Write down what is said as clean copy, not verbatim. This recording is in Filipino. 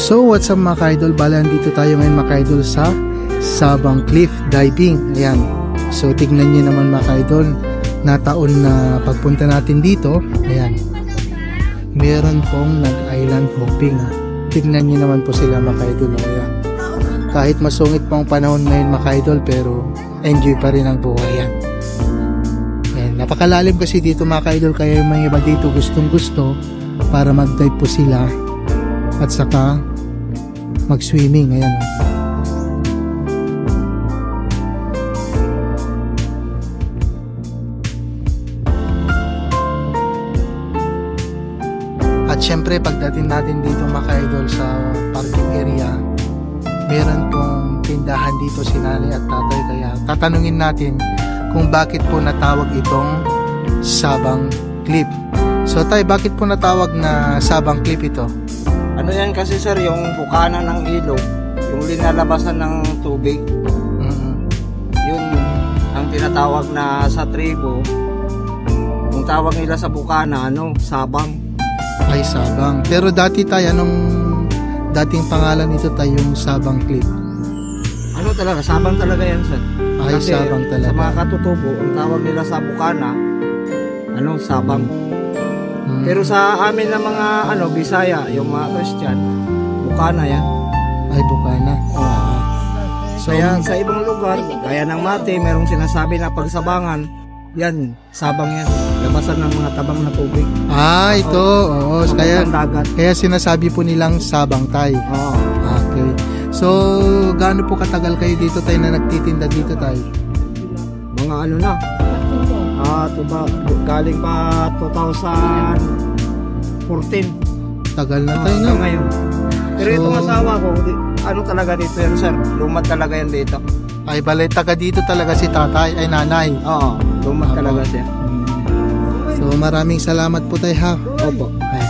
So what's up mga ka-idol, bala dito tayo ngayon mga ka-idol sa Sabang Cliff Diving. Ayan, so tignan nyo naman mga ka-idol, na taon na pagpunta natin dito, ayan, meron pong nag-island hopping. Tignan nyo naman po sila mga ka-idol. Ayan, kahit masungit pang panahon ngayon mga ka-idol, pero enjoy pa rin ang buhay yan. Ayan, napakalalim kasi dito mga ka-idol, kaya yung mga iba dito gustong gusto para mag-dive po sila at saka mag-swimming. Ayan. At syempre pagdating natin dito mga ka-idol sa parking area, meron pong tindahan dito si nanay at tatay, kaya tatanungin natin kung bakit po natawag itong Sabang Cliff. So tay, bakit po natawag na Sabang Cliff ito? Ano yan kasi sir, yung bukana ng ilog, yung linalabasan ng tubig, yun ang tinatawag na sa tribo. Yung tawag nila sa bukana, Sabang. Ay, Sabang. Pero dati tayo, anong dating pangalan nito tayo, yung Sabang Cliff? Ano talaga, Sabang talaga yan sir. Ay, kasi Sabang talaga. Sa mga katutubo, ang tawag nila sa bukana, Sabang. Pero sa amin na mga Bisaya, yung mga Christian, bukana yan. Ay, bukana. So, kaya sa ibang lugar, gaya ng Mate, merong sinasabi na pagsabangan, yan, Sabang yan. Labasan ng mga tabang na tubig. Ito. Oo. Kaya sinasabi po nilang Sabang tay. Oo. Okay. So, gaano po katagal kayo dito tayo na nagtitinda dito tayo? Mga na? Galing pa 2014. Tagal na tayo na. Ngayon. Pero So, itong asawa ko, talaga dito yan sir. Lumad talaga yan dito. Ay, balay, taga dito talaga si tatay, ay nanay. Oo, lumad talaga siya. So, maraming salamat po tayo ha. Opo. Ay.